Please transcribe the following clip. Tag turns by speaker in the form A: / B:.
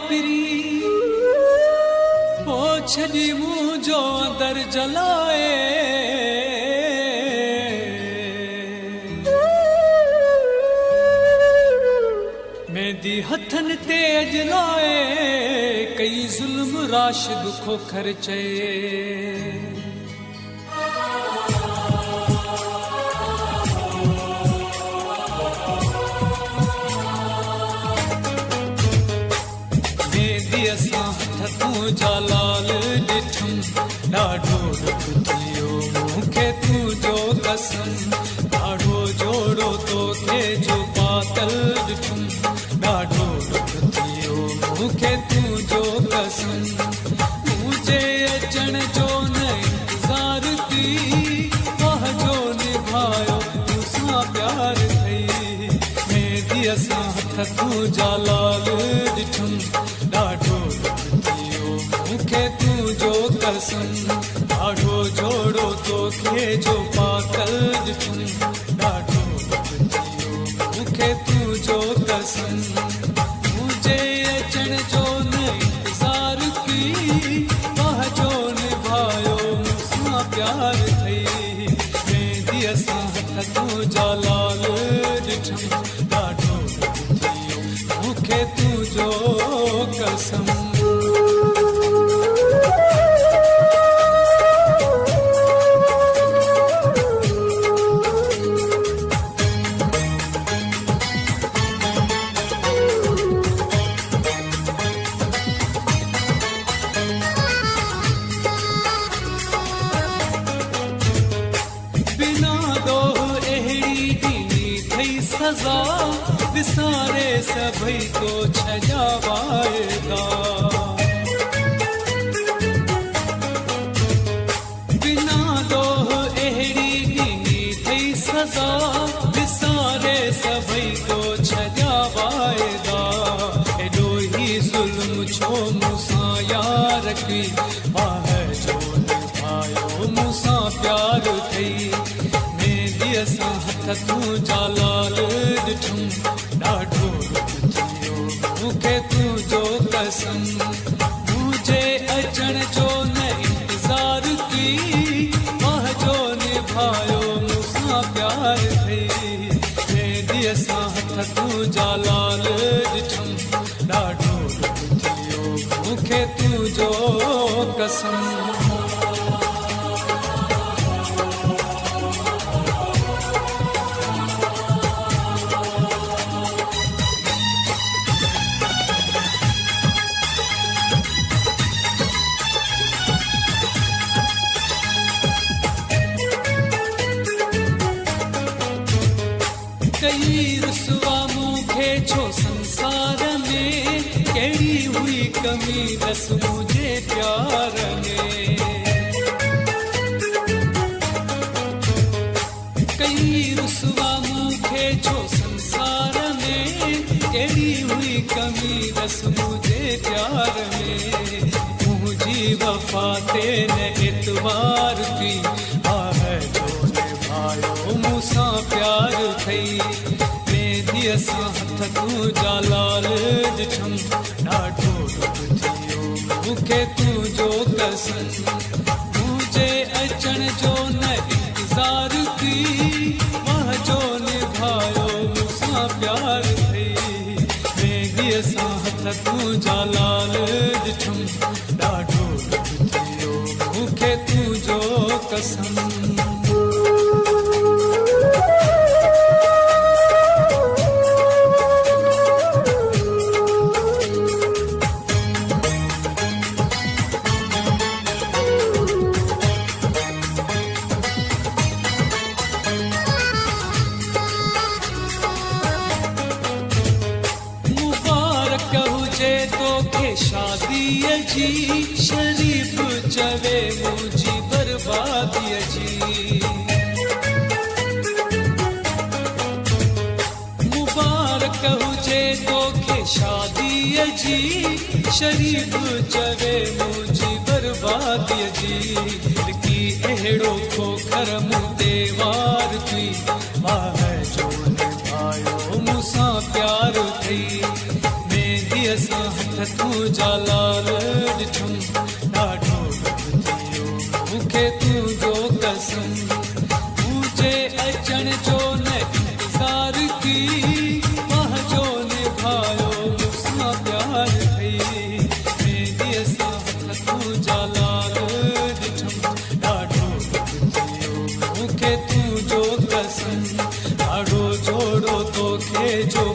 A: पिरी ओ छॾी मुंहिंजो अंदर जलाए मेहंदी हथन ते अजलाए कई ज़ुल्म राशिद खोखर चए असां तूं जलाल ॾिठुम ॾाढो दुख थियो मूंखे तुंहिंजो कसम ॾाढो जोड़ो तोखे जो पातल ॾिठुम ॾाढो दुख थियो मूंखे तुंहिंजो कसम मुंहिंजे अचण जो न इंतज़ार थी वाह जो निभायो मूंसां प्यार थई मेहंदी असां तूं जलाल ॾिठुम ॾाढो दुख थियो मूंखे तुंहिंजो कसम ॾाढो जोड़ो तोखे जो पातल ॾिठुम ॾाढो दुख थियो मूंखे तुंहिंजो कसम मुंहिंजे अचण जो न इंतज़ार की वाह जो निभायो मूंसां प्यार थई मेहंदी असां तूं जलाल ॾिठुम ॾाढो दुख थियो मूंखे तुंहिंजो कसम बिना दोह अहिड़ी ॾिनी थई सज़ा विसारे सभई तो छजा वाइदा बिना दोह अहिड़ी ॾिनी थई सज़ा विसारे सभई तो छजा वाइदा एॾो ई ज़ुल्म छो मूंसां यार की वाह जो निभायो मूंसां प्यार थई मेहंदी असां तूं जलाल ॾिठुम ॾाढो दुख थियो मूंखे तुंहिंजो कसम मुंहिंजे अचण जो न इंतज़ार की वाह जो निभायो मूंसां प्यार थई मेहंदी असां तूं जलाल ॾिठुम ॾाढो दुख थियो मूंखे तुंहिंजो कसम कई रुसवा मूंखे छो संसार में कहिड़ी हुई कमी दस मुंहिंजे प्यार में कई रुसवा मूंखे छो संसार में कहिड़ी हुई कमी दस मुंहिंजे प्यार में मुंहिंजी वफ़ा ते न एतवार थी वाह जो निभायो मूंसां प्यार थई मेहंदी असां तूं जलाल ॾिठुम ॾाढो दुख थियो मूंखे तुंहिंजो कसम मुंहिंजे अचण जो न इंतज़ार थी वाह जो निभायो मूंसां प्यार थई मेहंदी असां तूं जलाल ॾिठुम ॾाढो दुख थियो मूंखे तुंहिंजो कसम शादीअ जी शरीफ़ चवे मुंहिंजी बर्बादीअ जी मुबारक हुजे तोखे शादीअ जी शरीफ़ चवे मुंहिंजी बर्बादीअ जी लिकी अहिड़ो खोखर मूं ते वार थी वाह जो निभायो मूंसां प्यार थई मेहंदी असां हथ तुंहिंजा लाल ॾिठम ॾाढो दुख थियो मूंखे तुंहिंजो कसम तुंहिंजे अचण जो न इंतज़ार की पंहिंजो निभायो मूंसां प्यार कई मेंदीअ सां हथ तुंहिंजा लाल ॾिठम ॾाढो दुख थियो मूंखे तुंहिंजो कसम ॾाढो जोड़ो तोखे जो